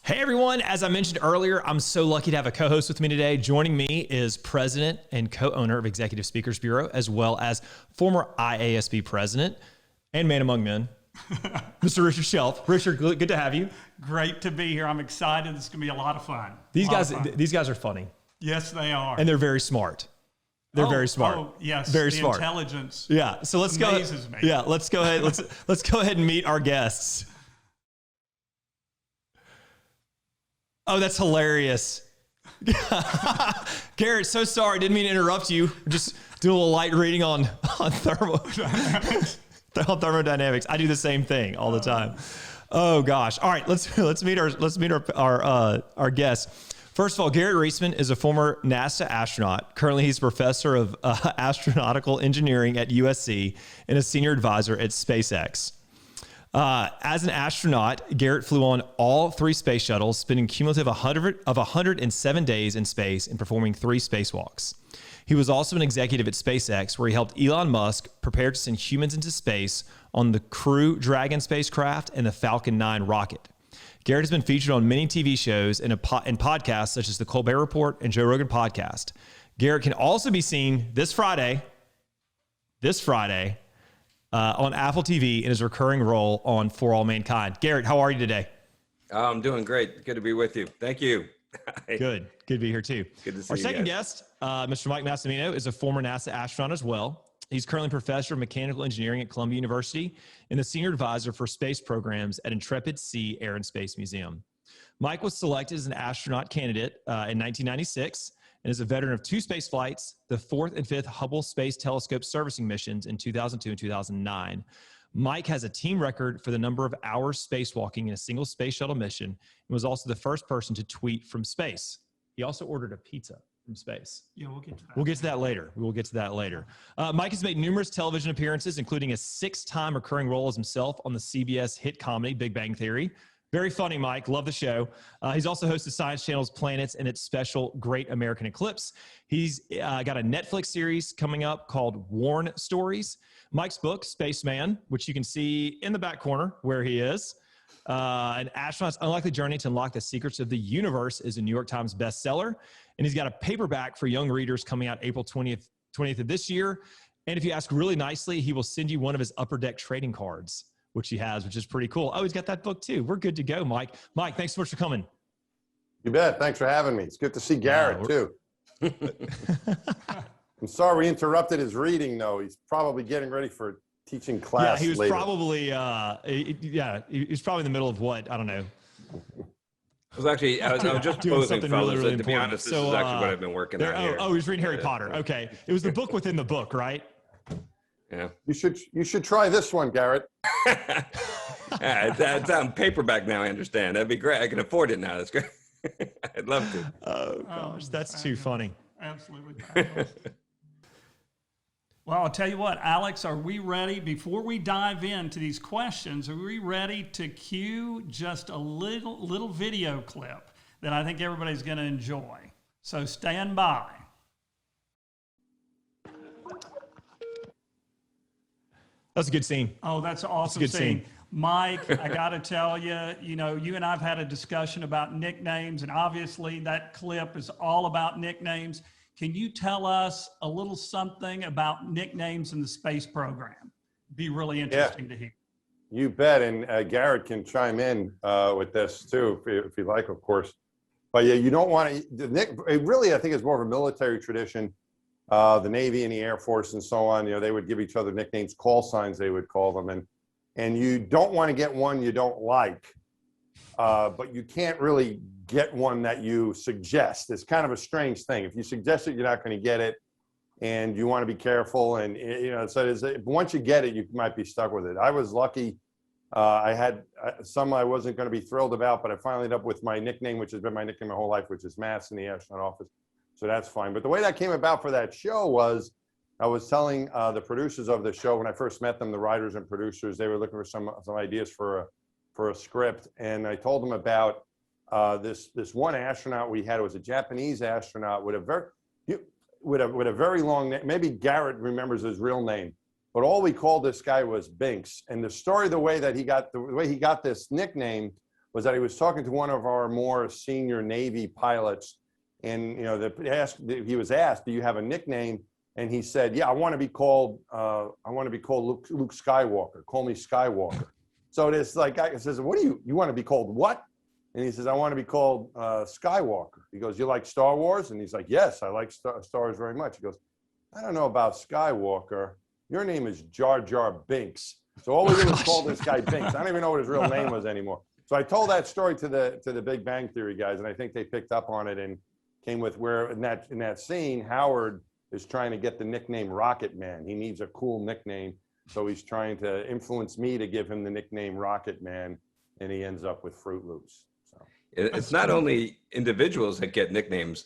Hey everyone, as I mentioned earlier, I'm so lucky to have a co-host with me today. Joining me is president and co-owner of Executive Speakers Bureau, as well as former IASB president and man among men, Mr. Richard Shelf. Richard, good to have you. Great to be here. I'm excited. This is going to be a lot of fun. These guys are funny. Yes, they are. And they're very smart. They're very smart. Oh, yes. Very the smart. Intelligence. Yeah. So let's amazes me. Yeah. Let's go ahead. Let's go ahead and meet our guests. Oh, that's hilarious. Garrett, so sorry. Didn't mean to interrupt you. Just do a little light reading on thermodynamics. I do the same thing all the time. Oh gosh. All right, let's meet our guests. First of all, Garrett Reisman is a former NASA astronaut. Currently, he's a professor of astronautical engineering at USC and a senior advisor at SpaceX. As an astronaut, Garrett flew on all 3 space shuttles, spending cumulative 107 days in space and performing 3 spacewalks. He was also an executive at SpaceX, where he helped Elon Musk prepare to send humans into space on the Crew Dragon spacecraft and the Falcon 9 rocket. Garrett has been featured on many TV shows and podcasts such as The Colbert Report and Joe Rogan Podcast. Garrett can also be seen this Friday, on Apple TV in his recurring role on For All Mankind. Garrett, how are you today? I'm doing great. Good to be with you. Thank you. Good to be here too. Good to see Our you second guys. guest, Mr. Mike Massimino, is a former NASA astronaut as well. He's currently professor of mechanical engineering at Columbia University and the senior advisor for space programs at Intrepid Sea Air and Space Museum. Mike was selected as an astronaut candidate in 1996 and is a veteran of 2 space flights, the 4th and 5th Hubble Space Telescope servicing missions in 2002 and 2009. Mike has a team record for the number of hours spacewalking in a single space shuttle mission and was also the first person to tweet from space. He also ordered a pizza from space. Yeah, we'll get to that. We'll get to that later. We will get to that later. Mike has made numerous television appearances, including a 6-time recurring role as himself on the CBS hit comedy Big Bang Theory. Very funny, Mike. Love the show. He's also hosted Science Channel's Planets and its special Great American Eclipse. He's got a Netflix series coming up called Warn Stories. Mike's book, Spaceman, which you can see in the back corner where he is, An Astronaut's Unlikely Journey to Unlock the Secrets of the Universe, is a New York Times bestseller. And he's got a paperback for young readers coming out April 20th of this year. And if you ask really nicely, he will send you one of his Upper Deck trading cards, which he has, which is pretty cool. Oh, he's got that book too. We're good to go, Mike. Mike, thanks so much for coming. You bet. Thanks for having me. It's good to see Garrett too. I'm sorry we interrupted his reading though. He's probably getting ready for teaching class. Yeah, he was later. probably, he was probably in the middle of what? I don't know. I was just Doing posing, something fellas. really To be important. honest, this So, is actually what I've been working on here. Oh, he's reading Harry Potter. Okay. It was the book within the book, right? Yeah. You should try this one, Garrett. It's on paperback now, I understand. That'd be great. I can afford it now. That's great. I'd love to. Oh, gosh, that's too funny. Absolutely fabulous. Well, I'll tell you what, Alex, are we ready? Before we dive into these questions, are we ready to cue just a little video clip that I think everybody's going to enjoy? So stand by. That's a good scene. Oh, that's an awesome That's a good scene. Mike, I got to tell you, you and I have had a discussion about nicknames, and obviously that clip is all about nicknames. Can you tell us a little something about nicknames in the space program? Be really interesting to hear. You bet. And Garrett can chime in with this too, if you like, of course. But yeah, you don't want to, it really, I think it's more of a military tradition. The Navy and the Air Force and so on, they would give each other nicknames, call signs, they would call them. And you don't want to get one you don't like, but you can't really get one that you suggest. It's kind of a strange thing. If you suggest it, you're not going to get it, and you want to be careful. And so once you get it, you might be stuck with it. I was lucky. I had some I wasn't going to be thrilled about, but I finally ended up with my nickname, which has been my nickname my whole life, which is Mass in the astronaut office. So that's fine. But the way that came about for that show was, I was telling the producers of the show when I first met them, the writers and producers, they were looking for some ideas for a script, and I told them about this one astronaut we had. It was a Japanese astronaut with a very long name. Maybe Garrett remembers his real name, but all we called this guy was Binks. And the story, the way he got this nickname was that he was talking to one of our more senior Navy pilots, and he was asked, "Do you have a nickname?" And he said, "Yeah, I want to be called Luke Skywalker. Call me Skywalker." So this guy says, "What do you want to be called? What?" And he says, "I want to be called Skywalker." He goes, "You like Star Wars?" And he's like, "Yes, I like Star Wars very much." He goes, "I don't know about Skywalker. Your name is Jar Jar Binks." So all we did was call this guy Binks. I don't even know what his real name was anymore. So I told that story to the Big Bang Theory guys, and I think they picked up on it and came with where in that scene, Howard is trying to get the nickname Rocket Man. He needs a cool nickname, so he's trying to influence me to give him the nickname Rocket Man, and he ends up with Fruit Loops. So it's not only individuals that get nicknames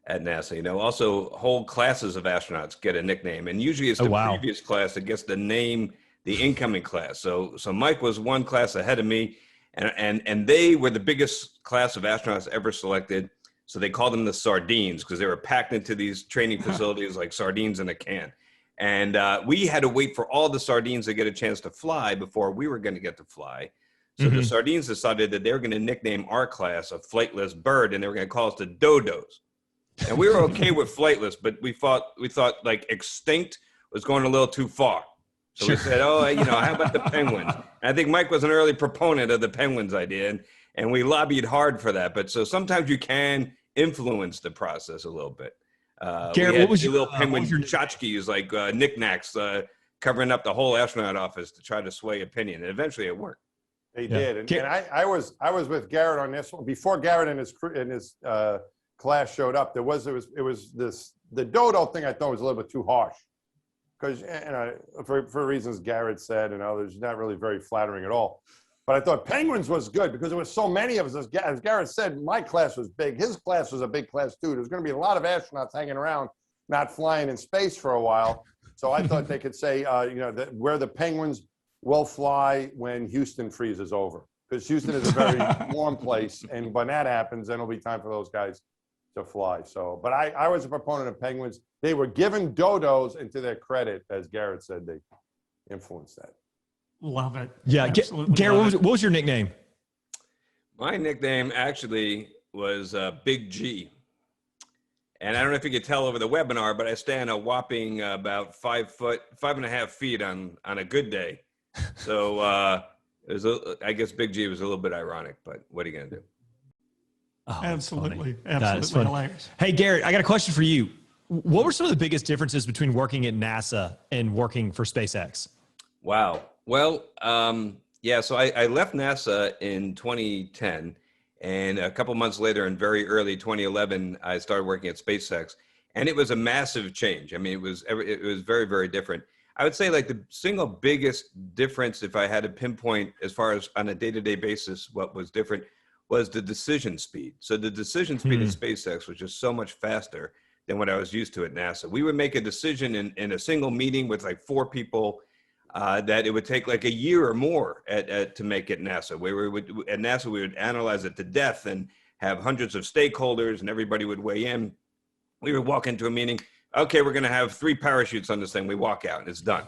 at NASA, also whole classes of astronauts get a nickname, and usually it's the previous class that gets the name, the incoming class. So Mike was one class ahead of me, and they were the biggest class of astronauts ever selected. So they called them the sardines because they were packed into these training facilities like sardines in a can. And we had to wait for all the sardines to get a chance to fly before we were going to get to fly. So the sardines decided that they were going to nickname our class a flightless bird, and they were going to call us the dodos. And we were okay with flightless, but we thought like extinct was going a little too far. So we said, how about the penguins? And I think Mike was an early proponent of the penguins idea, and we lobbied hard for that. But so sometimes you can influence the process a little bit. Garrett, what was your little penguin tchotchkes, like knickknacks, covering up the whole astronaut office to try to sway opinion, and eventually it worked. They did, and I was with Garrett on this one before Garrett and his class showed up. It was the dodo thing. I thought was a little bit too harsh because for reasons Garrett said and others, not really very flattering at all. But I thought penguins was good because there was so many of us. As Garrett said, my class was big. His class was a big class too. There's going to be a lot of astronauts hanging around, not flying in space for a while. So I thought they could say, that where the penguins will fly when Houston freezes over, because Houston is a very warm place, and when that happens, then it'll be time for those guys to fly. So, but I was a proponent of penguins. They were given dodos, and to their credit, as Garrett said, they influenced that. Love it. Yeah, Garrett, what was your nickname? My nickname actually was Big G. And I don't know if you could tell over the webinar, but I stand a whopping about 5.5 feet on a good day. So I guess Big G was a little bit ironic, but what are you going to do? Oh, absolutely funny. Hilarious. Hey, Garrett, I got a question for you. What were some of the biggest differences between working at NASA and working for SpaceX? Wow. Well, so I left NASA in 2010, and a couple months later, in very early 2011, I started working at SpaceX, and it was a massive change. I mean, it was very, very different. I would say like the single biggest difference, if I had to pinpoint as far as on a day-to-day basis, what was different was the decision speed. So the decision speed at SpaceX was just so much faster than what I was used to at NASA. We would make a decision in a single meeting with like 4 people that it would take like a year or more to make it NASA. At NASA, we would analyze it to death and have hundreds of stakeholders, and everybody would weigh in. We would walk into a meeting. Okay, we're going to have 3 parachutes on this thing. We walk out and it's done.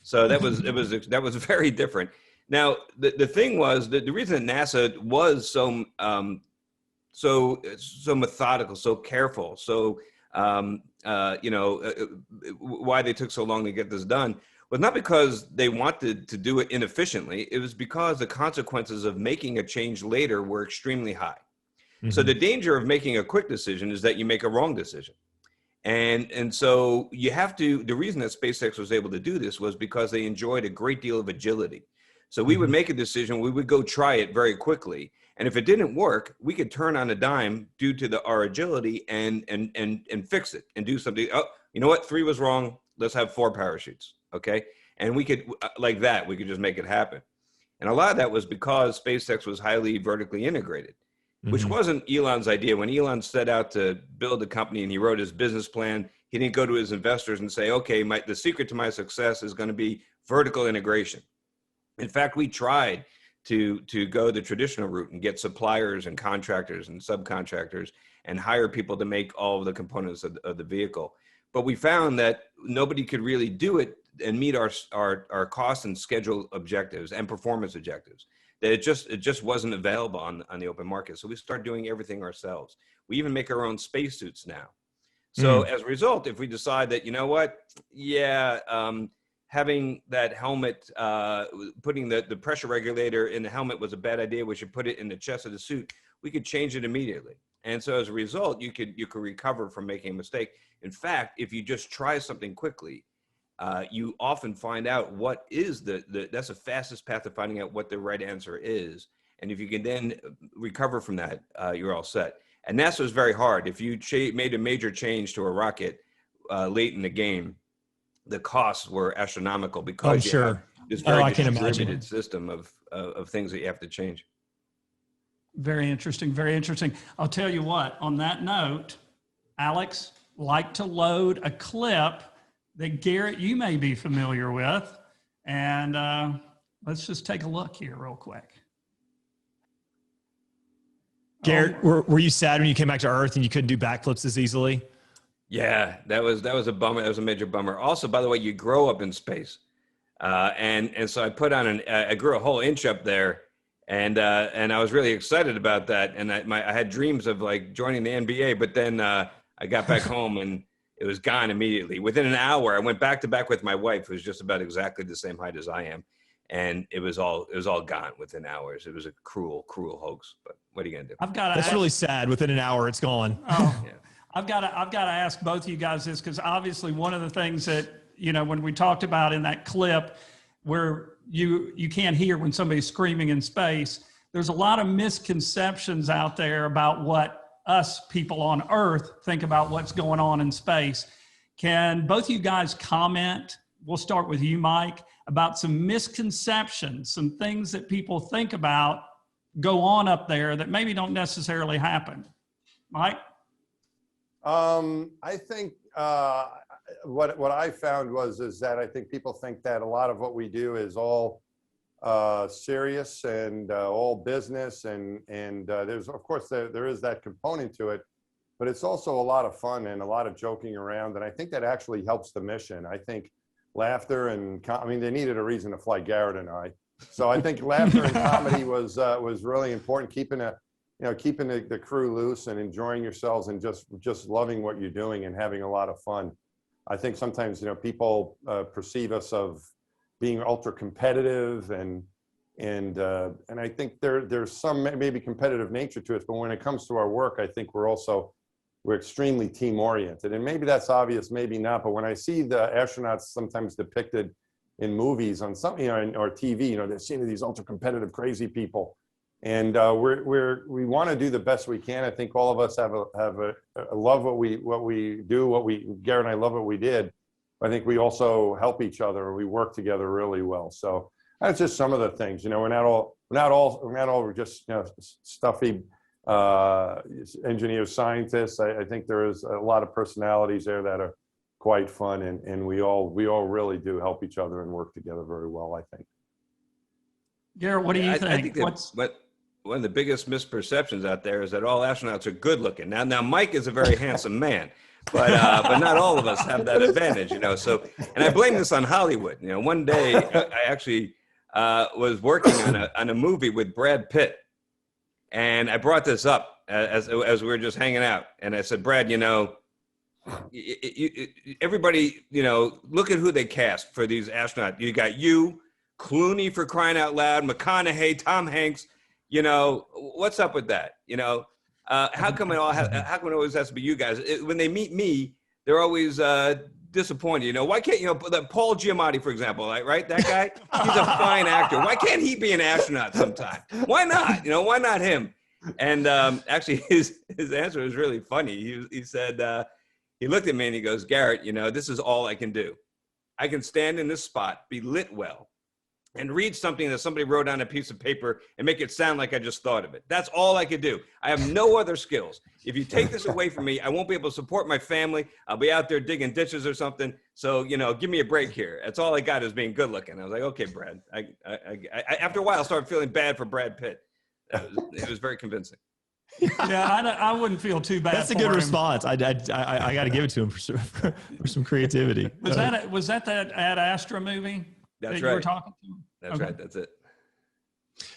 So that was very different. Now, the thing was that the reason that NASA was so methodical, so careful, why they took so long to get this done was not because they wanted to do it inefficiently. It was because the consequences of making a change later were extremely high. So the danger of making a quick decision is that you make a wrong decision. And so you have to, the reason that SpaceX was able to do this was because they enjoyed a great deal of agility. So we would make a decision, we would go try it very quickly. And if it didn't work, we could turn on a dime due to our agility and fix it and do something. Oh, you know what? 3 was wrong. Let's have 4 parachutes. Okay. And we could, like that, we could just make it happen. And a lot of that was because SpaceX was highly vertically integrated, which wasn't Elon's idea. When Elon set out to build a company and he wrote his business plan, he didn't go to his investors and say, okay, the secret to my success is going to be vertical integration. In fact, we tried to go the traditional route and get suppliers and contractors and subcontractors and hire people to make all of the components of the vehicle. but we found that nobody could really do it and meet our cost and schedule objectives and performance objectives. That it just wasn't available on the open market. So we started doing everything ourselves. We even make our own spacesuits now. So as a result, if we decide that, you know what, having that helmet, putting the pressure regulator in the helmet was a bad idea, we should put it in the chest of the suit, we could change it immediately. And so as a result, you could recover from making a mistake. In fact, if you just try something quickly, you often find out what is that's the fastest path to finding out what the right answer is. And if you can then recover from that, you're all set. And NASA was very hard. If you made a major change to a rocket late in the game, the costs were astronomical because you have this very distributed system of things that you have to change. Very interesting, very interesting. I'll tell you what, on that note, Alex, like to load a clip that Garrett, you may be familiar with. And let's just take a look here real quick. Garrett, were you sad when you came back to Earth and you couldn't do backflips as easily? Yeah, that was a bummer. That was a major bummer. Also, by the way, you grow up in space. And so I put on I grew a whole inch up there. And I was really excited about that. And I had dreams of like joining the NBA, but then I got back home and it was gone immediately. Within an hour, I went back to back with my wife, who's just about exactly the same height as I am. And it was all gone within hours. It was a cruel, cruel hoax, but what are you gonna do? That's really sad. Within an hour, it's gone. Oh, yeah. I've got to ask both of you guys this, because obviously one of the things that, you know, when we talked about in that clip where you can't hear when somebody's screaming in space, there's a lot of misconceptions out there about what us people on Earth think about what's going on in space. Can both of you guys comment? We'll start with you, Mike, about some misconceptions, some things that people think about go on up there that maybe don't necessarily happen. Mike? I think what I found is that I think people think that a lot of what we do is all serious and all business, and there's, of course, there is that component to it, but it's also a lot of fun and a lot of joking around, and I think that actually helps the mission. I think laughter and I mean, they needed a reason to fly Garrett and I, so I think laughter and comedy was really important, keeping the crew loose and enjoying yourselves and just loving what you're doing and having a lot of fun. I think sometimes, you know, people perceive us of being ultra competitive and I think there's some maybe competitive nature to it, but when it comes to our work, I think we're extremely team oriented, and maybe that's obvious, maybe not. But when I see the astronauts sometimes depicted in movies on some, you know, or TV, you know, they're seen as these ultra competitive, crazy people, and we want to do the best we can. I think all of us have a love what we do. Garrett and I love what we did. I think we also help each other. We work together really well. So that's just some of the things. You know, we're not all just, you know, stuffy engineers, scientists. I think there is a lot of personalities there that are quite fun, and we all really do help each other and work together very well, I think. Garrett, what do you think? One of the biggest misperceptions out there is that all astronauts are good looking. Now Mike is a very handsome man, but not all of us have that advantage, you know. So, and I blame this on Hollywood. You know, one day I actually was working on a movie with Brad Pitt, and I brought this up as we were just hanging out, and I said, Brad, you know, everybody, you know, look at who they cast for these astronauts. You got Clooney, for crying out loud, McConaughey, Tom Hanks. You know, what's up with that? You know, how come it always has to be you guys? When they meet me, they're always disappointed. You know, why can't, you know, Paul Giamatti, for example, right? That guy, he's a fine actor. Why can't he be an astronaut sometime? Why not? You know, why not him? And actually, his answer was really funny. He said, he looked at me and he goes, Garrett, you know, this is all I can do. I can stand in this spot, be lit well, and read something that somebody wrote on a piece of paper and make it sound like I just thought of it. That's all I could do. I have no other skills. If you take this away from me, I won't be able to support my family. I'll be out there digging ditches or something. So, you know, give me a break here. That's all I got is being good looking. I was like, okay, Brad. I after a while, I started feeling bad for Brad Pitt. It was very convincing. Yeah, I wouldn't feel too bad. That's a for good him. response. I got to give it to him for some creativity. Was that Ad Astra movie That's that you were right. talking to? That's Okay. right. That's it.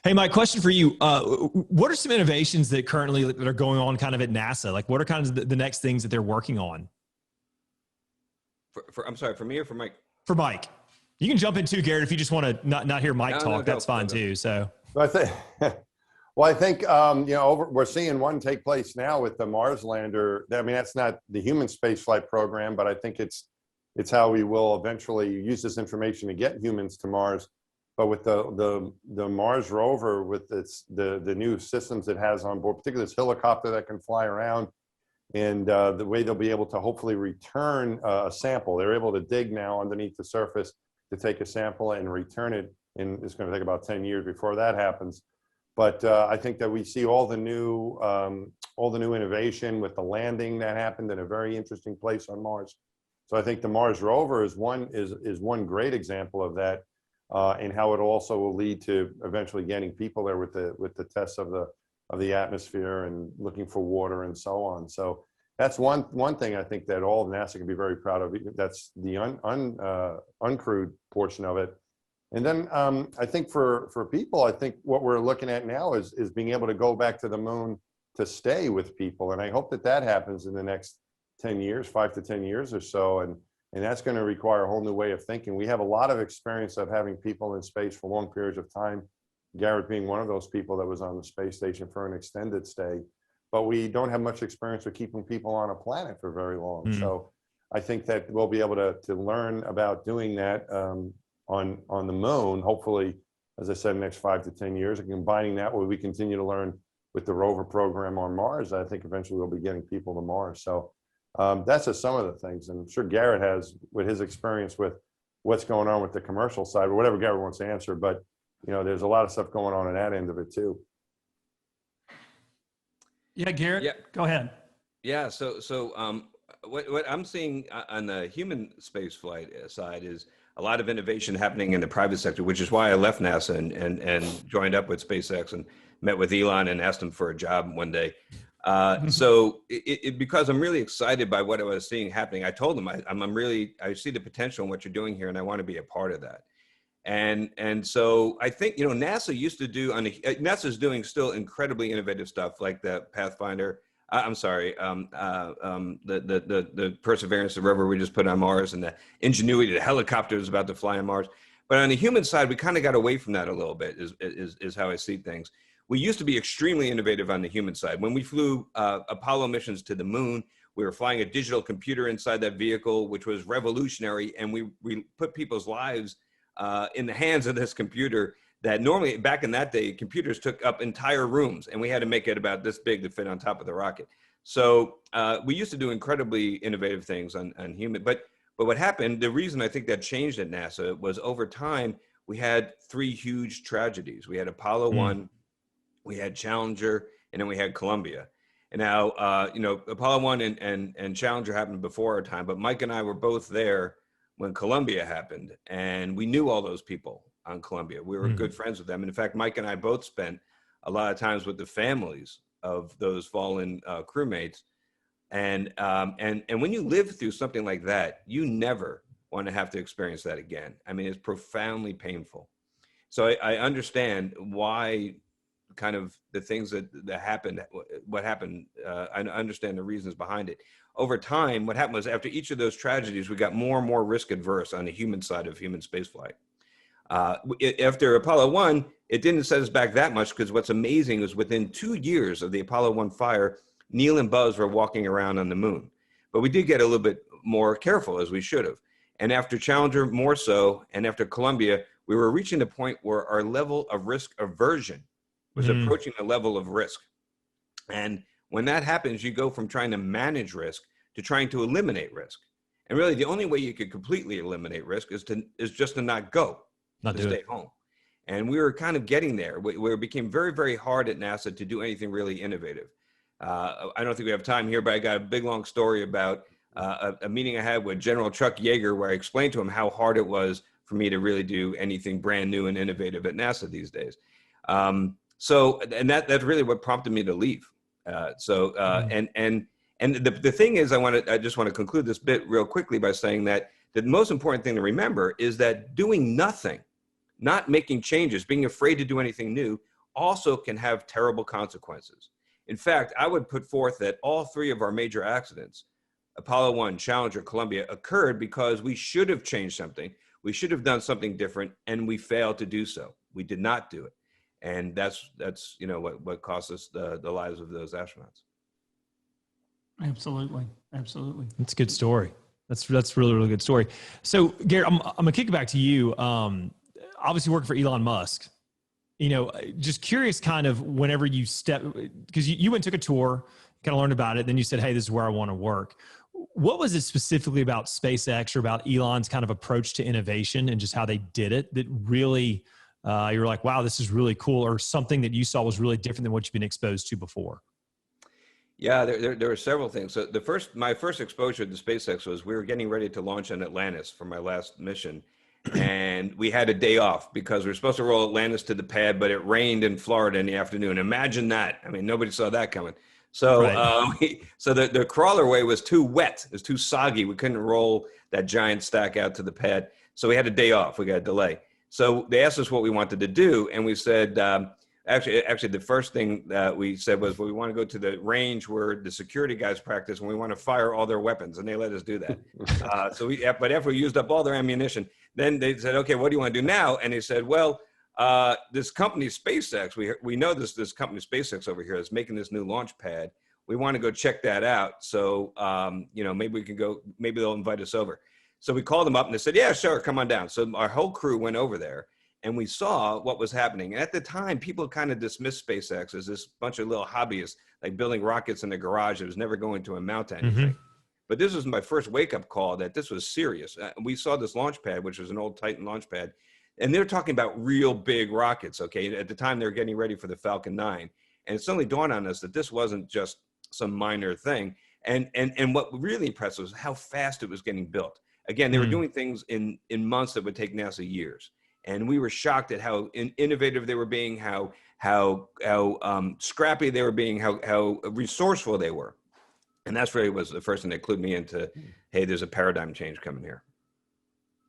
Hey, Mike, question for you. What are some innovations that currently that are going on kind of at NASA? Like what are kind of the next things that they're working on? I'm sorry, for me or for Mike? For Mike. You can jump in too, Garrett, if you just want to not hear Mike talk. No, that's fine go. too. So I think, we're seeing one take place now with the Mars lander. I mean, that's not the human spaceflight program, but I think it's how we will eventually use this information to get humans to Mars. But with the Mars rover, with the new systems it has on board, particularly this helicopter that can fly around, and the way they'll be able to hopefully return a sample. They're able to dig now underneath the surface to take a sample and return it. And it's going to take about 10 years before that happens. But I think that we see all the new innovation with the landing that happened in a very interesting place on Mars. So I think the Mars rover is one great example of that, and how it also will lead to eventually getting people there with the tests of the atmosphere and looking for water and so on. So that's one thing I think that all of NASA can be very proud of. That's the uncrewed portion of it. And then I think for people, I think what we're looking at now is being able to go back to the moon to stay with people. And I hope that happens in the next 10 years, 5 to 10 years or so. And that's going to require a whole new way of thinking. We have a lot of experience of having people in space for long periods of time. Garrett being one of those people that was on the space station for an extended stay. But we don't have much experience with keeping people on a planet for very long. So I think that we'll be able to learn about doing that on the moon, hopefully, as I said, in the next 5 to 10 years, and combining that with we continue to learn with the rover program on Mars. I think eventually we'll be getting people to Mars. So that's just some of the things. And I'm sure Garrett has, with his experience with what's going on with the commercial side, or whatever Garrett wants to answer. But there's a lot of stuff going on that end of it too. Yeah, Garrett, go ahead. Yeah, so what I'm seeing on the human space flight side is a lot of innovation happening in the private sector, which is why I left NASA and joined up with SpaceX and met with Elon and asked him for a job one day. So because I'm really excited by what I was seeing happening, I told him I see the potential in what you're doing here, and I want to be a part of that. And so I think, NASA used to do NASA's doing still incredibly innovative stuff like the Pathfinder. The Perseverance, the rover we just put on Mars, and the Ingenuity, the helicopter is about to fly on Mars. But on the human side, we kind of got away from that a little bit, is how I see things. We used to be extremely innovative on the human side. When we flew Apollo missions to the moon, we were flying a digital computer inside that vehicle, which was revolutionary. And we put people's lives in the hands of this computer that normally, back in that day, computers took up entire rooms, and we had to make it about this big to fit on top of the rocket. So we used to do incredibly innovative things on human. But what happened, the reason I think that changed at NASA was over time, we had 3 huge tragedies. We had Apollo 1, we had Challenger, and then we had Columbia. And now, Apollo 1 and Challenger happened before our time, but Mike and I were both there when Columbia happened, and we knew all those people on Columbia. We were good friends with them. And in fact, Mike and I both spent a lot of times with the families of those fallen crewmates. And when you live through something like that, you never want to have to experience that again. I mean, it's profoundly painful. So I understand why kind of the things that happened, what happened. I understand the reasons behind it. Over time, what happened was after each of those tragedies, we got more and more risk adverse on the human side of human spaceflight. After Apollo 1, it didn't set us back that much, because what's amazing is within 2 years of the Apollo 1 fire, Neil and Buzz were walking around on the moon. But we did get a little bit more careful, as we should have. And after Challenger, more so, and after Columbia, we were reaching the point where our level of risk aversion was approaching the level of risk. And when that happens, you go from trying to manage risk to trying to eliminate risk. And really, the only way you could completely eliminate risk is just to not go, to stay home. And we were kind of getting there, where it became very, very hard at NASA to do anything really innovative. I don't think we have time here, but I got a big, long story about a meeting I had with General Chuck Yeager, where I explained to him how hard it was for me to really do anything brand new and innovative at NASA these days. And that's really what prompted me to leave. And the thing is, I just want to conclude this bit real quickly by saying that the most important thing to remember is that doing nothing, not making changes, being afraid to do anything new, also can have terrible consequences. In fact, I would put forth that all three of our major accidents, Apollo 1, Challenger, Columbia, occurred because we should have changed something. We should have done something different, and we failed to do so. We did not do it. And that's what cost us the lives of those astronauts. Absolutely. Absolutely. That's a good story. That's really, really good story. So Garrett, I'm going to kick it back to you. Obviously working for Elon Musk, just curious kind of whenever you because you went and took a tour, kind of learned about it. Then you said, hey, this is where I want to work. What was it specifically about SpaceX or about Elon's kind of approach to innovation and just how they did it that really, you were like, wow, this is really cool, or something that you saw was really different than what you've been exposed to before? Yeah, there were several things. So my first exposure to SpaceX was we were getting ready to launch on Atlantis for my last mission. And we had a day off because we were supposed to roll Atlantis to the pad, but it rained in Florida in the afternoon. Imagine that. I mean, nobody saw that coming. So, right. So the crawlerway was too wet. It was too soggy. We couldn't roll that giant stack out to the pad. So we had a day off. We got a delay. So they asked us what we wanted to do. And we said, actually, the first thing that we said was, well, we want to go to the range where the security guys practice, and we want to fire all their weapons. And they let us do that. But after we used up all their ammunition, then they said, okay, what do you want to do now? And they said, well, this company SpaceX, we know this company SpaceX over here is making this new launch pad. We want to go check that out. So, maybe we can go, maybe they'll invite us over. So we called them up and they said, yeah, sure, come on down. So our whole crew went over there and we saw what was happening. And at the time, people kind of dismissed SpaceX as this bunch of little hobbyists, like building rockets in the garage that was never going to amount to anything. Mm-hmm. But this was my first wake-up call that this was serious. We saw this launch pad, which was an old Titan launch pad, and they're talking about real big rockets, okay? At the time, they were getting ready for the Falcon 9. And it suddenly dawned on us that this wasn't just some minor thing. And what really impressed us was how fast it was getting built. Again, they were doing things in months that would take NASA years. And we were shocked at how innovative they were being, how scrappy they were being, how resourceful they were. And that's really was the first thing that clued me into, hey, there's a paradigm change coming here.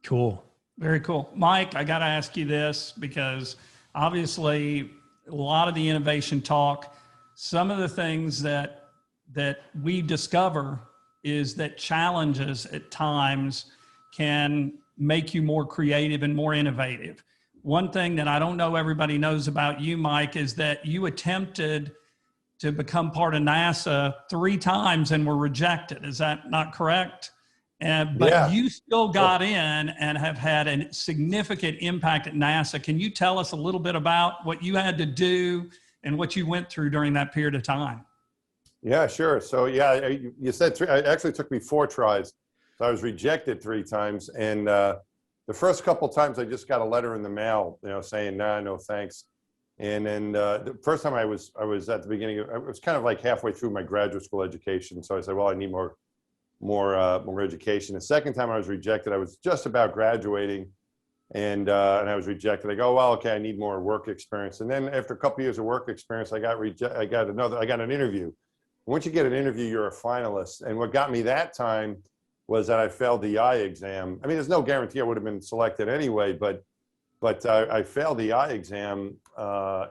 Cool. Very cool. Mike, I got to ask you this because obviously a lot of the innovation talk, some of the things that we discover is that challenges at times can make you more creative and more innovative. One thing that I don't know everybody knows about you, Mike, is that you attempted to become part of NASA 3 times and were rejected. Is that not correct? But you still got in and have had a significant impact at NASA. Can you tell us a little bit about what you had to do and what you went through during that period of time? Yeah, sure. So yeah, you said 3. It actually took me 4 tries. So I was rejected 3 times. And the first couple of times I just got a letter in the mail, saying, nah, no, thanks. And then the first time I was at the beginning, it was kind of like halfway through my graduate school education. So I said, well, I need more education. The second time I was rejected, I was just about graduating and I was rejected. I go, well, okay, I need more work experience. And then after a couple of years of work experience, I got an interview. Once you get an interview, you're a finalist. And what got me that time was that I failed the eye exam. I mean, there's no guarantee I would have been selected anyway, but I failed the eye exam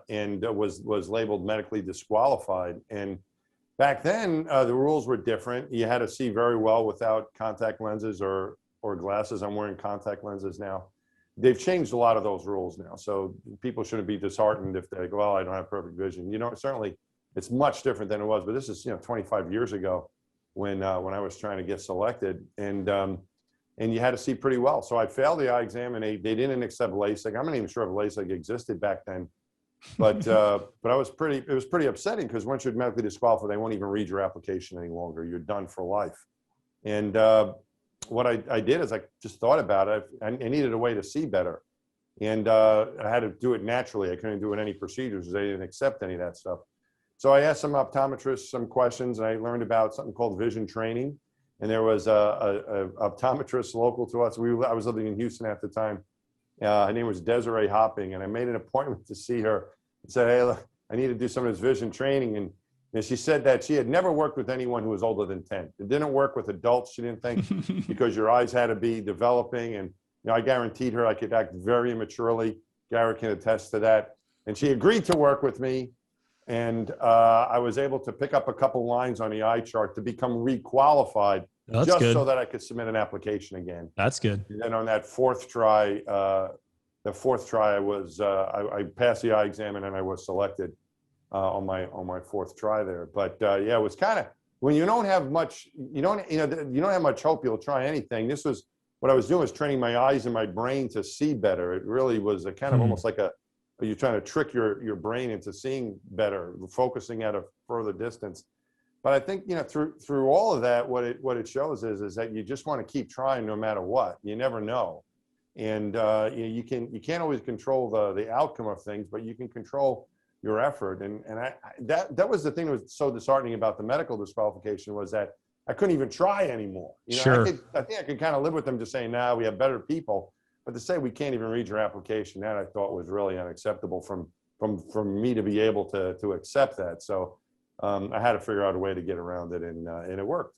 and was labeled medically disqualified. And back then, the rules were different. You had to see very well without contact lenses or glasses. I'm wearing contact lenses now. They've changed a lot of those rules now. So people shouldn't be disheartened if they go, well, I don't have perfect vision. Certainly it's much different than it was, but this is 25 years ago when I was trying to get selected, and you had to see pretty well. So I failed the eye exam, and they didn't accept LASIK. I'm not even sure if LASIK existed back then, but it was pretty upsetting because once you're medically disqualified, they won't even read your application any longer. You're done for life. And what I did is I just thought about it. I needed a way to see better, and I had to do it naturally. I couldn't do it any procedures. They didn't accept any of that stuff. So I asked some optometrists some questions, and I learned about something called vision training. And there was a optometrist local to us. I was living in Houston at the time. Her name was Desiree Hopping, and I made an appointment to see her and said, hey, look, I need to do some of this vision training. And And she said that she had never worked with anyone who was older than 10. It didn't work with adults, she didn't think, because your eyes had to be developing. And I guaranteed her I could act very immaturely. Garrett can attest to that. And she agreed to work with me. And I was able to pick up a couple lines on the eye chart to become requalified, That's just good. so that I could submit an application again. That's good. And then on that fourth try, I passed the eye exam and then I was selected on my fourth try there. But yeah, it was kind of, when you don't have much, you don't have much hope you'll try anything. This was what I was doing, was training my eyes and my brain to see better. It really was a kind of almost like you're trying to trick your brain into seeing better, focusing at a further distance. But I think, through all of that, what it shows is that you just want to keep trying no matter what. You never know. And you can't always control the outcome of things, but you can control your effort. And that was the thing that was so disheartening about the medical disqualification, was that I couldn't even try anymore. Sure. I think I could kind of live with them just saying, "Nah, we have better people." But to say we can't even read your application, that I thought was really unacceptable from me to be able to accept that. So I had to figure out a way to get around it, and it worked.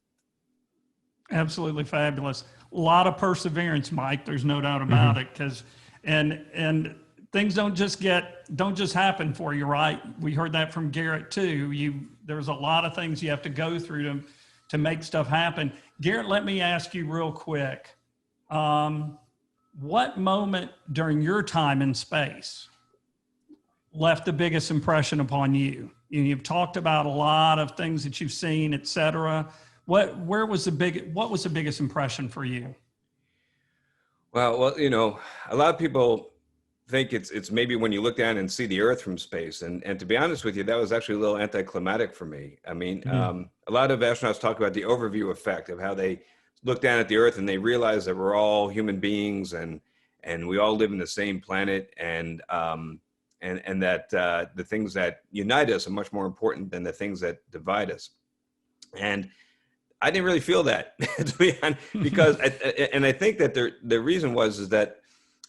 Absolutely fabulous. A lot of perseverance, Mike. There's no doubt about it. And things don't just happen for you, right? We heard that from Garrett too. There's a lot of things you have to go through to make stuff happen. Garrett, let me ask you real quick. What moment during your time in space left the biggest impression upon you? You've talked about a lot of things that you've seen, et cetera. What was the biggest impression for you? Well, a lot of people think it's maybe when you look down and see the Earth from space. And to be honest with you, that was actually a little anticlimactic for me. I mean, a lot of astronauts talk about the overview effect of how they look down at the Earth and they realize that we're all human beings and we all live in the same planet, and that the things that unite us are much more important than the things that divide us. And I didn't really feel that, to be honest, because I think that the reason is that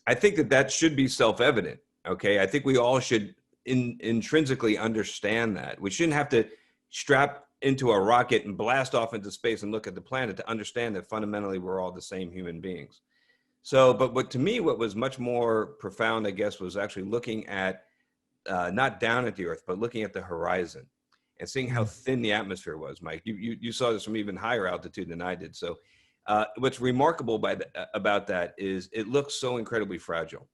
I think that should be self-evident. Okay, I think we all should intrinsically understand that. We shouldn't have to strap into a rocket and blast off into space and look at the planet to understand that fundamentally we're all the same human beings. So, but to me, what was much more profound, I guess, was actually looking at not down at the Earth, but looking at the horizon and seeing how thin the atmosphere was. Mike, you saw this from even higher altitude than I did. So what's remarkable about that is it looks so incredibly fragile.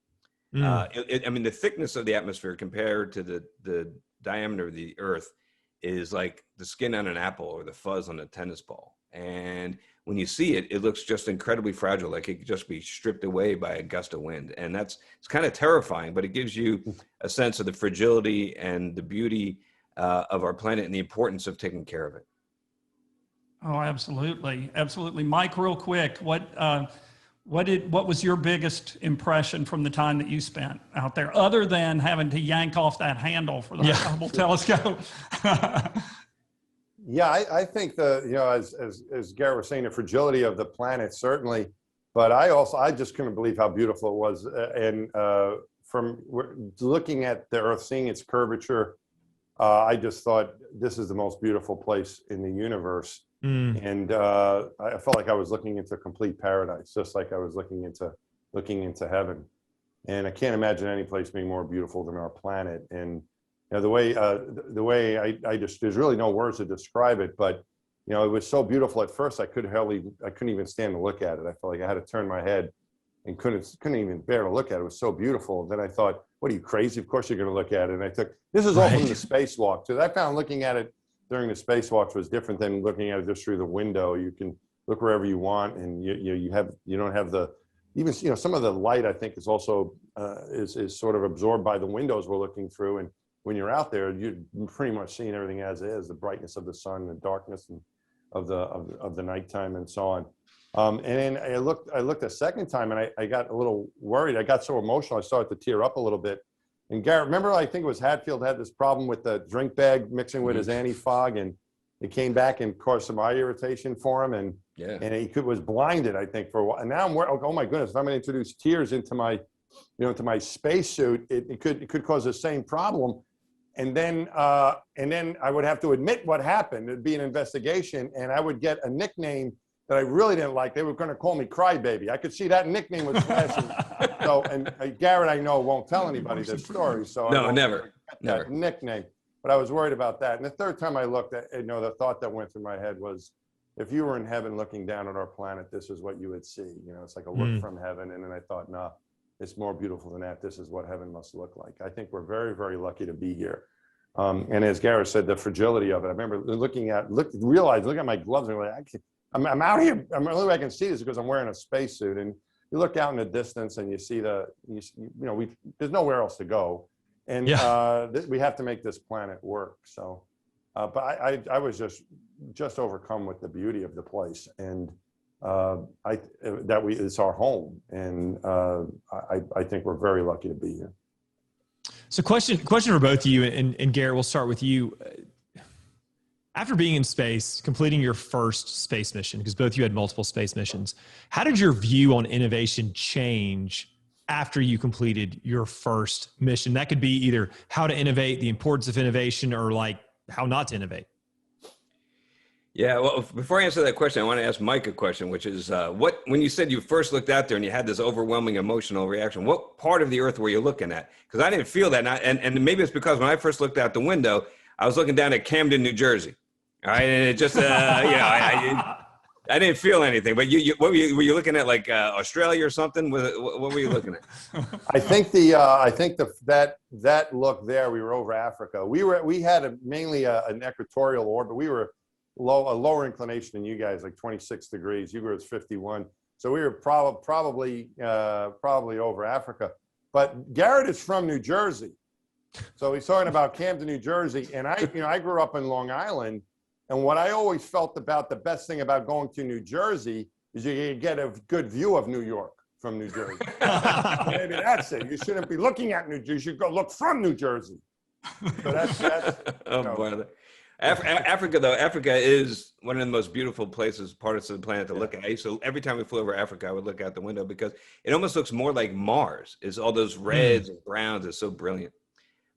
I mean, the thickness of the atmosphere compared to the diameter of the Earth is like the skin on an apple or the fuzz on a tennis ball. And when you see it, it looks just incredibly fragile, like it could just be stripped away by a gust of wind. And it's kind of terrifying, but it gives you a sense of the fragility and the beauty of our planet and the importance of taking care of it. Oh, absolutely. Absolutely. Mike, real quick, what was your biggest impression from the time that you spent out there, other than having to yank off that handle for the Hubble telescope? Yeah, I think as Garrett was saying, the fragility of the planet, certainly, but I just couldn't believe how beautiful it was. And from looking at the Earth, seeing its curvature, I just thought this is the most beautiful place in the universe. And I felt like I was looking into complete paradise, just like I was looking into heaven. And I can't imagine any place being more beautiful than our planet. And the way I just, there's really no words to describe it, but it was so beautiful at first. I couldn't even stand to look at it. I felt like I had to turn my head and couldn't even bear to look at it. It was so beautiful. Then I thought, what are you, crazy? Of course you're going to look at it. And this is all from the spacewalk. So I found looking at it during the spacewalk was different than looking at it just through the window. You can look wherever you want, and you don't have the, even some of the light, I think, is also is sort of absorbed by the windows we're looking through. And when you're out there, you're pretty much seeing everything as is, the brightness of the sun, the darkness of the nighttime, and so on. And then I looked a second time, and I got a little worried. I got so emotional, I started to tear up a little bit. And Garrett, remember, I think it was Hatfield had this problem with the drink bag mixing with his anti-fog, and it came back and caused some eye irritation for him, and he was blinded, I think, for a while. And now I'm worried, oh my goodness, if I'm going to introduce tears into my, into my spacesuit, it could cause the same problem. and then I would have to admit what happened. It'd be an investigation, and I would get a nickname that I really didn't like. They were going to call me Crybaby. I could see that nickname was flashing. So, and Garrett, I know, won't tell anybody this story. So No, I never. that nickname. But I was worried about that. And the third time I looked at, the thought that went through my head was, if you were in heaven looking down at our planet, this is what you would see. It's like a look from heaven. And then I thought, nah, it's more beautiful than that. This is what heaven must look like. I think we're very, very lucky to be here. And as Garrett said, the fragility of it. I remember looking at my gloves and like, I'm out here. The only way I can see this is because I'm wearing a spacesuit. And you look out in the distance and you see there's nowhere else to go. And we have to make this planet work. So, but I was just overcome with the beauty of the place, and it's our home, and I think we're very lucky to be here. So question for both of you, and Garrett, we'll start with you. After being in space, completing your first space mission, because both of you had multiple space missions, how did your view on innovation change after you completed your first mission? That could be either how to innovate, the importance of innovation, or like how not to innovate. Yeah, well, before I answer that question, I want to ask Mike a question, which is when you said you first looked out there and you had this overwhelming emotional reaction, what part of the earth were you looking at? Because I didn't feel that. And maybe it's because when I first looked out the window, I was looking down at Camden, New Jersey. All right. And it just, I didn't feel anything, but what were you looking at, like Australia or something? What were you looking at? I think that look there, we were over Africa. We had mainly an equatorial orbit. We were a lower inclination than you guys, like 26 degrees. You were at 51, so we were probably over Africa. But Garrett is from New Jersey, so he's talking about Camden, New Jersey, and I grew up in Long Island. And what I always felt about the best thing about going to New Jersey is you get a good view of New York from New Jersey. Maybe that's it. You shouldn't be looking at New Jersey. You should go look from New Jersey. So that's boy. Africa, though, Africa is one of the most beautiful parts of the planet to look at. So every time we flew over Africa, I would look out the window because it almost looks more like Mars. It's all those reds and browns. It's so brilliant.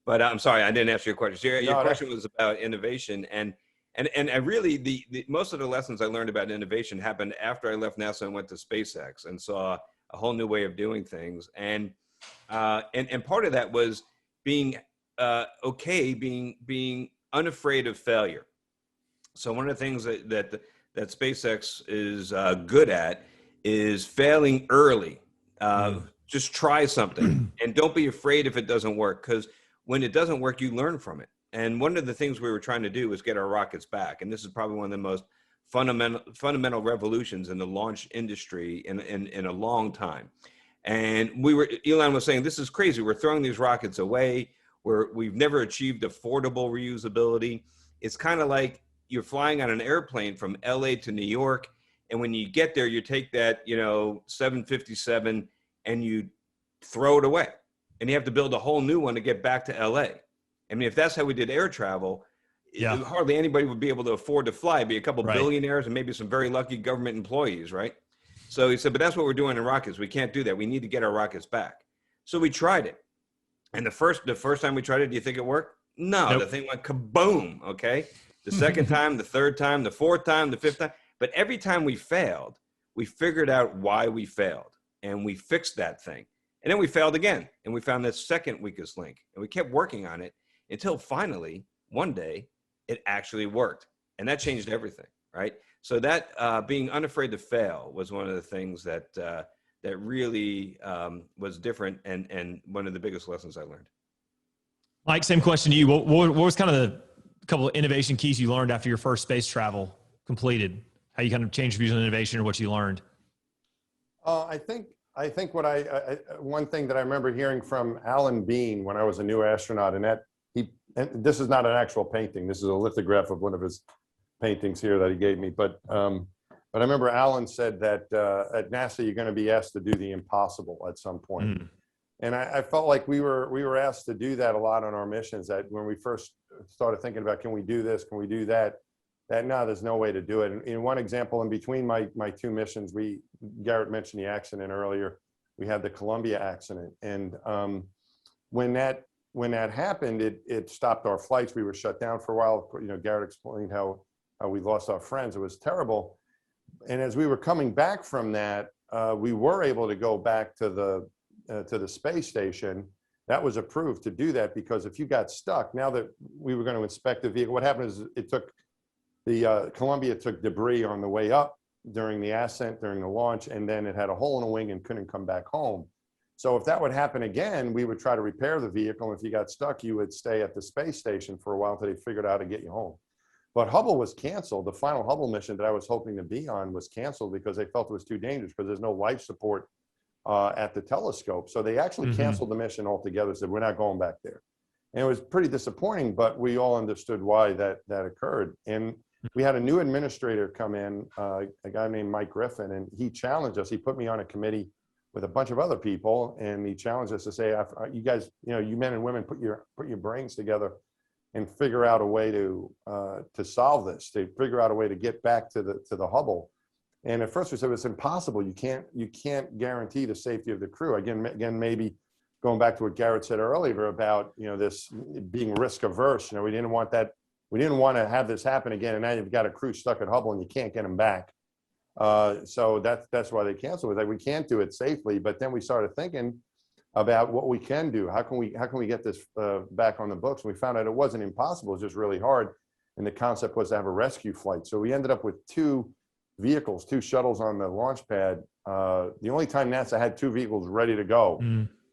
But I'm sorry, I didn't answer your question. Your question was about innovation. And I really, the most of the lessons I learned about innovation happened after I left NASA and went to SpaceX and saw a whole new way of doing things. And part of that was being being unafraid of failure. So one of the things that SpaceX is good at is failing early. Just try something and don't be afraid if it doesn't work, because when it doesn't work, you learn from it. And one of the things we were trying to do was get our rockets back. And this is probably one of the most fundamental revolutions in the launch industry in a long time. And Elon was saying, this is crazy. We're throwing these rockets away. We've never achieved affordable reusability. It's kind of like you're flying on an airplane from LA to New York. And when you get there, you take that, 757 and you throw it away. And you have to build a whole new one to get back to LA. I mean, if that's how we did air travel, hardly anybody would be able to afford to fly. It'd be a couple billionaires and maybe some very lucky government employees, right? So he said, but that's what we're doing in rockets. We can't do that. We need to get our rockets back. So we tried it. And the first time we tried it, do you think it worked? No, nope. The thing went kaboom, okay? The second time, the third time, the fourth time, the fifth time. But every time we failed, we figured out why we failed. And we fixed that thing. And then we failed again. And we found that second weakest link. And we kept working on it until finally, one day, it actually worked. And that changed everything, right? So that being unafraid to fail was one of the things that really was different and one of the biggest lessons I learned. Mike, same question to you. What was kind of the couple of innovation keys you learned after your first space travel completed? How you kind of changed your views on innovation or what you learned? I think one thing that I remember hearing from Alan Bean when I was a new astronaut, and this is not an actual painting. This is a lithograph of one of his paintings here that he gave me. But I remember Alan said that at NASA, you're going to be asked to do the impossible at some point. And I felt like we were asked to do that a lot on our missions. That when we first started thinking about, can we do this? Can we do that? No, there's no way to do it. And in one example, in between my two missions, Garrett mentioned the accident earlier. We had the Columbia accident, and when when that happened, it stopped our flights. We were shut down for a while. You know, Garrett explained how we lost our friends. It was terrible. And as we were coming back from that, we were able to go back to the space station. That was approved to do that, because if you got stuck, now that we were going to inspect the vehicle, what happened is it took Columbia took debris on the way up during the ascent, during the launch, and then it had a hole in the wing and couldn't come back home. So if that would happen again, we would try to repair the vehicle. If you got stuck, you would stay at the space station for a while until they figured out how to get you home. But Hubble was canceled. The final Hubble mission that I was hoping to be on was canceled because they felt it was too dangerous, because there's no life support at the telescope. So they actually canceled the mission altogether, said, we're not going back there. And it was pretty disappointing, but we all understood why that occurred. And we had a new administrator come in, a guy named Mike Griffin, and he challenged us. He put me on a committee with a bunch of other people, and he challenged us to say, you guys, you know, you men and women, put your brains together and figure out a way to solve this, to figure out a way to get back to the Hubble. And at first we said, it's impossible. You can't guarantee the safety of the crew. Again, maybe going back to what Garrett said earlier about, you know, this being risk averse. You know, we didn't want that. We didn't want to have this happen again. And now you've got a crew stuck at Hubble and you can't get them back. So that's why they canceled. It was like, we can't do it safely. But then we started thinking about what we can do. How can we get this back on the books? And we found out it wasn't impossible. It was just really hard. And the concept was to have a rescue flight. So we ended up with two vehicles, two shuttles on the launch pad. The only time NASA had two vehicles ready to go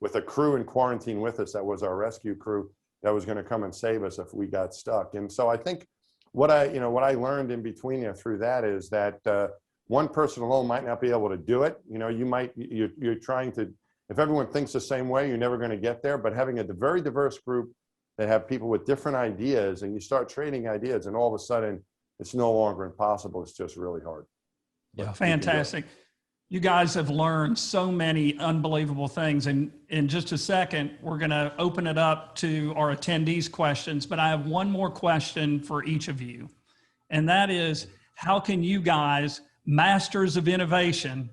with a crew in quarantine with us, that was our rescue crew that was going to come and save us if we got stuck. And so I think what I learned in between there through that is that one person alone might not be able to do it. You know, you're trying to, if everyone thinks the same way, you're never going to get there. But having a very diverse group that have people with different ideas, and you start trading ideas, and all of a sudden it's no longer impossible. It's just really hard. Yeah, fantastic. You guys have learned so many unbelievable things. And in just a second, we're going to open it up to our attendees' questions. But I have one more question for each of you. And that is, how can you guys, masters of innovation,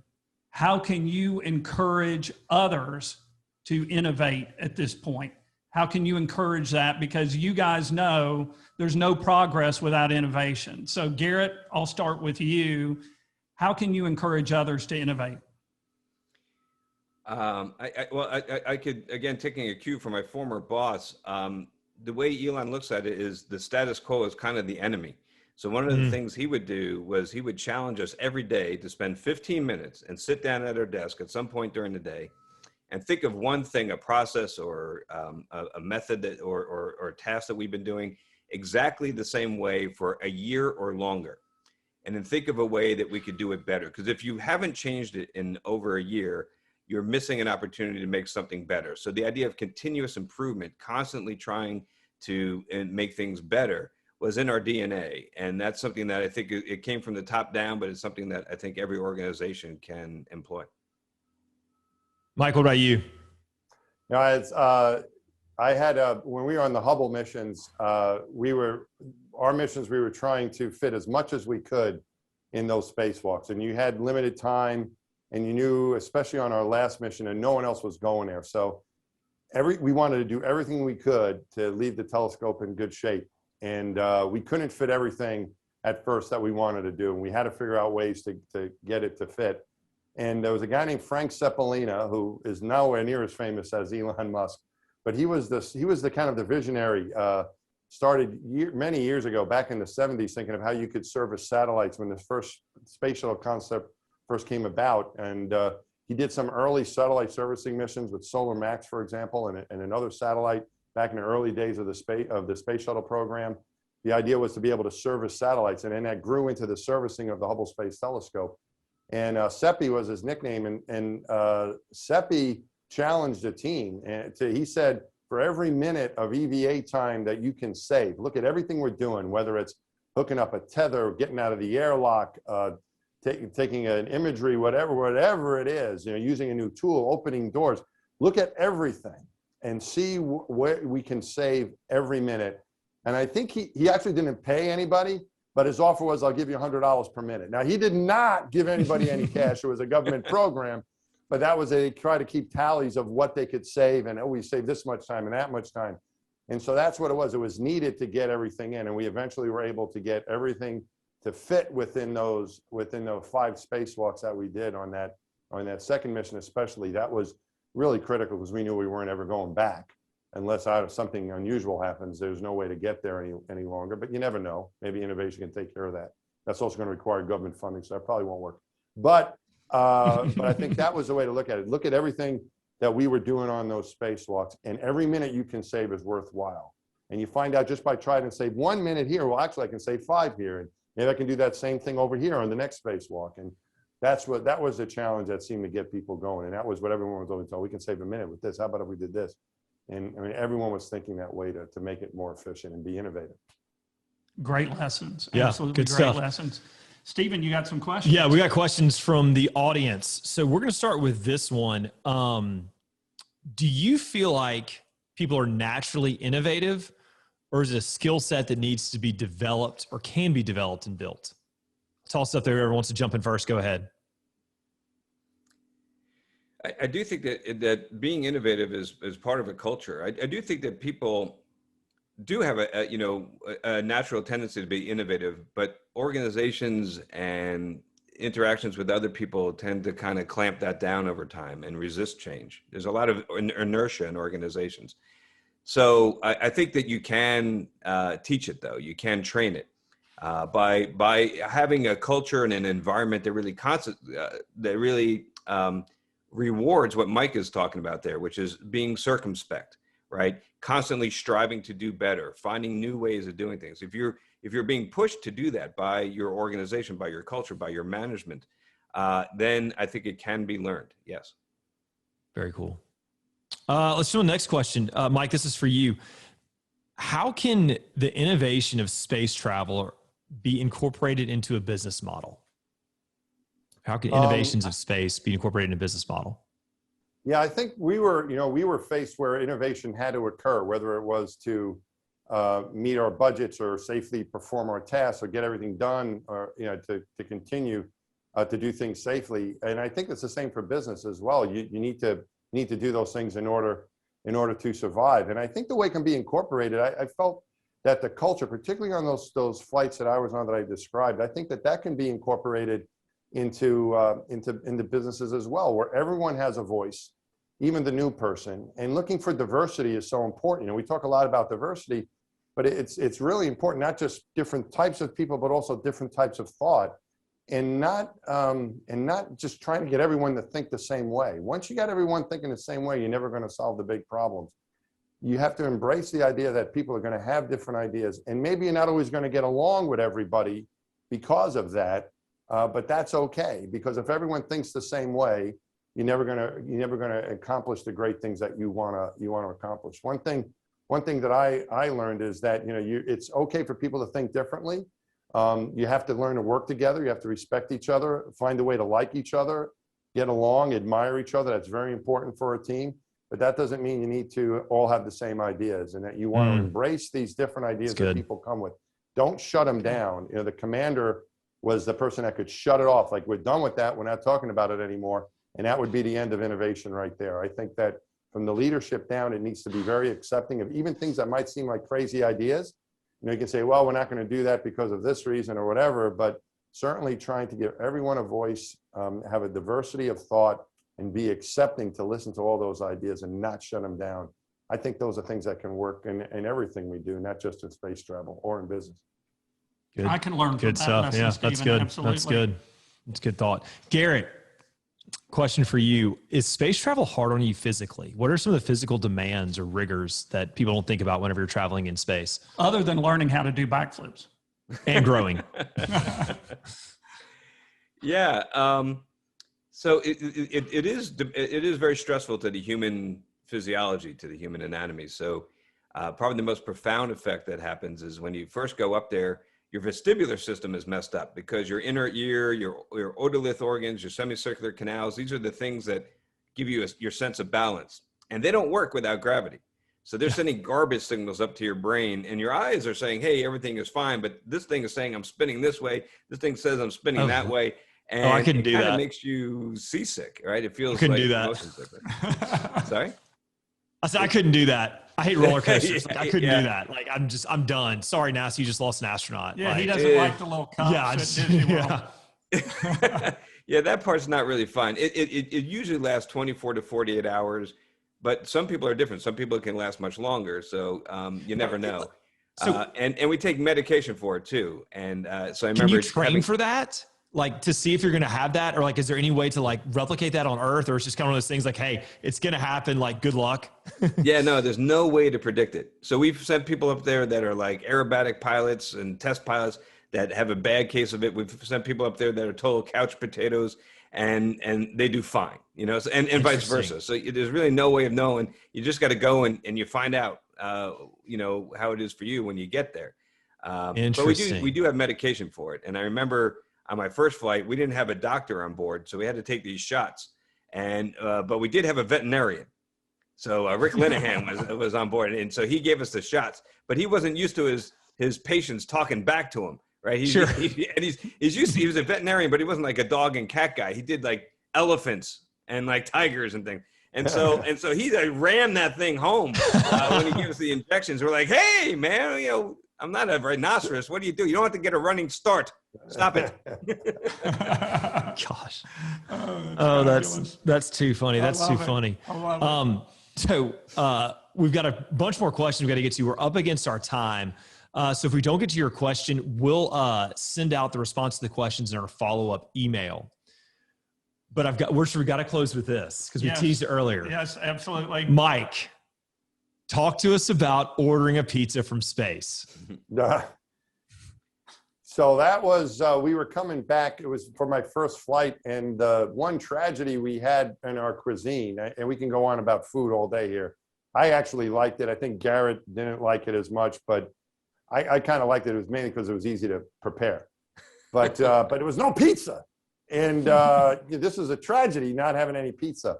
how can you encourage others to innovate at this point? How can you encourage that? Because you guys know there's no progress without innovation. So Garrett, I'll start with you. How can you encourage others to innovate? I could, again, taking a cue from my former boss, the way Elon looks at it is the status quo is kind of the enemy. So one of the things he would do was he would challenge us every day to spend 15 minutes and sit down at our desk at some point during the day and think of one thing, a process or a method that, or a task that we've been doing exactly the same way for a year or longer. And then think of a way that we could do it better. Because if you haven't changed it in over a year, you're missing an opportunity to make something better. So the idea of continuous improvement, constantly trying to make things better, was in our DNA. And that's something that I think it came from the top down, but it's something that I think every organization can employ. Mike, what about you? No, it's, I had, when we were on the Hubble missions, our missions, we were trying to fit as much as we could in those spacewalks. And you had limited time, and you knew, especially on our last mission, and no one else was going there. So we wanted to do everything we could to leave the telescope in good shape. And we couldn't fit everything at first that we wanted to do. And we had to figure out ways to get it to fit. And there was a guy named Frank Ceppolina, who is nowhere near as famous as Elon Musk, but he was the kind of the visionary, started many years ago, back in the 70s, thinking of how you could service satellites when this first space shuttle concept first came about. And he did some early satellite servicing missions with Solar Max, for example, and another satellite back in the early days of the space shuttle program. The idea was to be able to service satellites, and then that grew into the servicing of the Hubble Space Telescope. And Seppi was his nickname, and Seppi challenged the team, and he said, for every minute of EVA time that you can save, look at everything we're doing, whether it's hooking up a tether, getting out of the airlock, taking an imagery, whatever it is, using a new tool, opening doors, look at everything and see where we can save every minute. And I think he actually didn't pay anybody, but his offer was, I'll give you $100 per minute. Now, he did not give anybody any cash. It was a government program. but that was they try to keep tallies of what they could save, and we saved this much time and that much time. And so that's what it was. It was needed to get everything in, and we eventually were able to get everything to fit within those 5 spacewalks that we did on that second mission. Especially, that was really critical because we knew we weren't ever going back unless something unusual happens. There's no way to get there any longer. But you never know. Maybe innovation can take care of that. That's also going to require government funding, so that probably won't work. But I think that was the way to look at it. Look at everything that we were doing on those spacewalks, and every minute you can save is worthwhile. And you find out just by trying to save 1 minute here, well, actually I can save 5 here, and maybe I can do that same thing over here on the next spacewalk. And that was the challenge that seemed to get people going. And that was what everyone was always told, we can save a minute with this. How about if we did this? And I mean, everyone was thinking that way to make it more efficient and be innovative. Great lessons. Yeah, absolutely good great stuff. lessons. Stephen, you got some questions? Yeah, we got questions from the audience. So we're going to start with this one. Do you feel like people are naturally innovative, or is it a skill set that needs to be developed or can be developed and built? Toss up there. Whoever wants to jump in first, go ahead. I do think that being innovative is part of a culture. I do think that people do have a natural tendency to be innovative, but organizations and interactions with other people tend to kind of clamp that down over time and resist change. There's a lot of inertia in organizations. So I think that you can teach it, though. You can train it by having a culture and an environment that really rewards what Mike is talking about there, which is being circumspect, right? Constantly striving to do better, finding new ways of doing things. If you're being pushed to do that by your organization, by your culture, by your management, then I think it can be learned. Yes. Very cool. Let's do the next question. Mike, this is for you. How can the innovation of space travel be incorporated into a business model? How can innovations of space be incorporated in a business model? Yeah, I think we were faced where innovation had to occur, whether it was to meet our budgets or safely perform our tasks or get everything done, or to continue to do things safely. And I think it's the same for business as well. You need to do those things in order to survive. And I think the way it can be incorporated, I felt that the culture, particularly on those flights that I was on that I described, I think that can be incorporated into businesses as well, where everyone has a voice, even the new person. And looking for diversity is so important. We talk a lot about diversity, but it's really important, not just different types of people, but also different types of thought, and not just trying to get everyone to think the same way. Once you got everyone thinking the same way, you're never going to solve the big problems. You have to embrace the idea that people are going to have different ideas, and maybe you're not always going to get along with everybody because of that. But that's okay, because if everyone thinks the same way, you're never gonna accomplish the great things that you wanna accomplish. One thing that I learned is that it's okay for people to think differently. You have to learn to work together. You have to respect each other, find a way to like each other, get along, admire each other. That's very important for a team. But that doesn't mean you need to all have the same ideas, and that you want to embrace these different ideas that people come with. Don't shut them down. The commander was the person that could shut it off. Like, we're done with that. We're not talking about it anymore. And that would be the end of innovation right there. I think that from the leadership down, it needs to be very accepting of even things that might seem like crazy ideas. You can say, well, we're not going to do that because of this reason or whatever, but certainly trying to give everyone a voice, have a diversity of thought, and be accepting to listen to all those ideas and not shut them down. I think those are things that can work in everything we do, not just in space travel or in business. Good. I can learn from good that stuff. lesson, Yeah, Stephen. that's good. Absolutely. That's good. That's good thought. Garrett, question for you. Is space travel hard on you physically? What are some of the physical demands or rigors that people don't think about whenever you're traveling in space? Other than learning how to do backflips. And growing. Yeah. So it is very stressful to the human physiology, to the human anatomy. So probably the most profound effect that happens is when you first go up there, your vestibular system is messed up because your inner ear, your otolith organs, your semicircular canals, these are the things that give you your sense of balance. And they don't work without gravity. So they're sending garbage signals up to your brain, and your eyes are saying, hey, everything is fine. But this thing is saying I'm spinning this way. This thing says I'm spinning that way. And I couldn't do it kind of that. makes you seasick, right? It feels couldn't like do that. motion sickness. Sorry? I said I couldn't do that. I hate roller coasters. Like, I couldn't Yeah. do that. Like I'm done. Sorry, NASA, you just lost an astronaut. Yeah, like, he doesn't like the little cups at Disney World. Yeah, that part's not really fun. It usually lasts 24 to 48 hours, but some people are different. Some people can last much longer. So you never know. So and we take medication for it too. And so I remember. can you train for that? Like to see if you're going to have that, or like, is there any way to like replicate that on Earth, or it's just kind of one of those things like, hey, it's going to happen. Like, good luck. Yeah, no, there's no way to predict it. So we've sent people up there that are like aerobatic pilots and test pilots that have a bad case of it. We've sent people up there that are total couch potatoes and they do fine, you know, and vice versa. So there's really no way of knowing. You just got to go and you find out, you know, how it is for you when you get there. But we do have medication for it. And I remember on my first flight, we didn't have a doctor on board, so we had to take these shots. And but we did have a veterinarian. So Rick Linehan was on board, and so he gave us the shots. But he wasn't used to his patients talking back to him, right? He's used to, he was a veterinarian, but he wasn't like a dog and cat guy. He did like elephants and like tigers and things. And so he like, rammed that thing home when he gave us the injections. We're like, hey man, you know, I'm not a rhinoceros. What do? You don't have to get a running start. Stop it. Gosh. That's too funny. That's too funny. I love it. So we've got a bunch more questions we got to get to. We're up against our time. So if we don't get to your question, we'll send out the response to the questions in our follow-up email. But we've got to close with this because we teased it earlier. Yes, absolutely. Mike, talk to us about ordering a pizza from space. So that was, we were coming back. It was for my first flight. And one tragedy we had in our cuisine, and we can go on about food all day here. I actually liked it. I think Garrett didn't like it as much, but I kind of liked it. It was mainly because it was easy to prepare. But it was no pizza. And this is a tragedy, not having any pizza.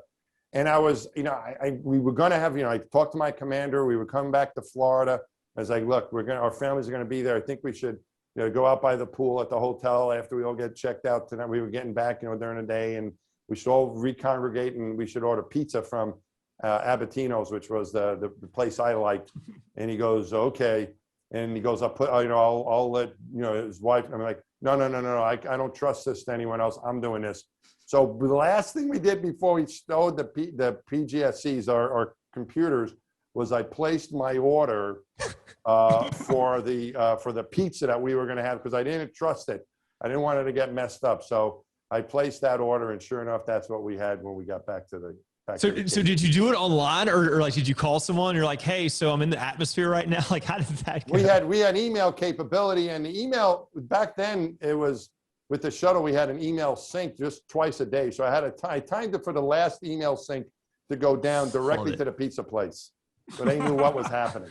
And I was, you know, we were going to have, you know, I talked to my commander. We were coming back to Florida. I was like, look, our families are going to be there. I think we should, you know, go out by the pool at the hotel after we all get checked out tonight. We were getting back, you know, during the day, and we should all recongregate and we should order pizza from Abatino's, which was the place I liked. And he goes, okay. And he goes, I'll let, you know, his wife. I'm like, no. I don't trust this to anyone else. I'm doing this. So the last thing we did before we stowed the PGSCs, our computers, was I placed my order for the pizza that we were going to have because I didn't trust it. I didn't want it to get messed up. So I placed that order, and sure enough, that's what we had when we got back to the. So did you do it online or like, did you call someone? You're like, hey, so I'm in the atmosphere right now. Like, how did that go? We had email capability, and the email back then, it was with the shuttle, we had an email sync just twice a day. So I timed it for the last email sync to go down directly to the pizza place. So they knew what was happening.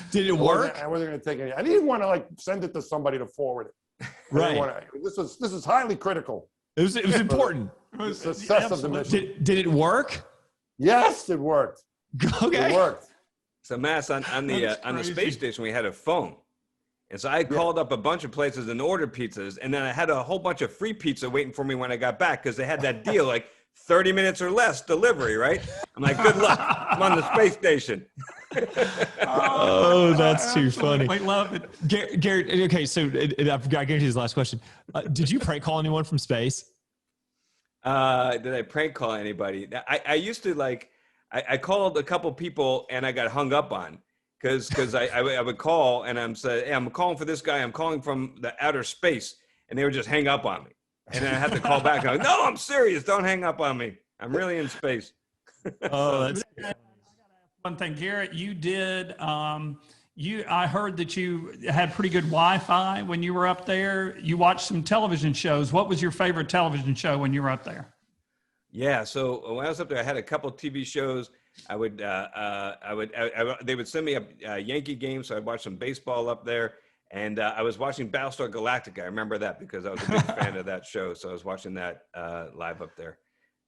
Did it work? I wasn't going to take any. I didn't want to like send it to somebody to forward it. Right. This is highly critical. It was important. The success of the mission. Did it work? Yes, it worked. Okay. It worked. So Mass, on the space station, we had a phone. And so I called up a bunch of places and ordered pizzas. And then I had a whole bunch of free pizza waiting for me when I got back because they had that deal, like 30 minutes or less delivery, right? I'm like, good luck. I'm on the space station. Oh, that's too funny. I love it. Garrett, okay, so I guarantee this last question. Did you prank call anyone from space? Did I prank call anybody? I used to like, I called a couple people and I got hung up on because I would call and I'm saying, hey, I'm calling for this guy. I'm calling from the outer space. And they would just hang up on me. And then I have to call back. And I'm like, no, I'm serious. Don't hang up on me. I'm really in space. Oh, that's One thing, Garrett, you did. I heard that you had pretty good Wi-Fi when you were up there. You watched some television shows. What was your favorite television show when you were up there? Yeah, so when I was up there, I had a couple of TV shows. They would send me a Yankee game, so I'd watch some baseball up there. And I was watching Battlestar Galactica. I remember that because I was a big fan of that show. So I was watching that live up there.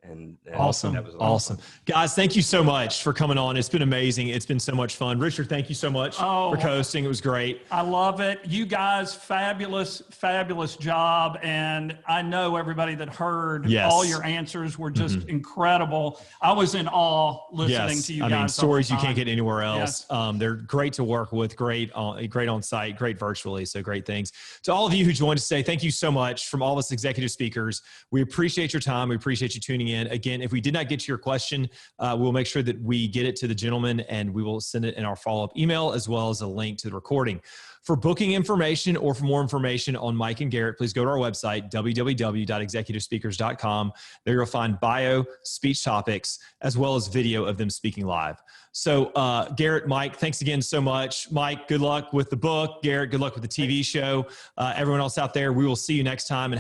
And Awesome. that was a lot of Awesome. fun. Guys, thank you so much for coming on. It's been amazing. It's been so much fun. Richard, thank you so much for co-hosting. It was great. I love it. You guys, fabulous, fabulous job. And I know everybody that heard all your answers were just incredible. I was in awe listening to you guys. I mean, stories you can't get anywhere else. Yes. They're great to work with, great on site, great virtually. So great things. To all of you who joined us today, thank you so much from all of us executive speakers. We appreciate your time. We appreciate you tuning in. Again, if we did not get to your question, we'll make sure that we get it to the gentleman and we will send it in our follow-up email as well as a link to the recording. For booking information or for more information on Mike and Garrett, please go to our website, www.executivespeakers.com. There you'll find bio, speech topics, as well as video of them speaking live. So Garrett, Mike, thanks again so much. Mike, good luck with the book. Garrett, good luck with the TV show. Everyone else out there, we will see you next time. And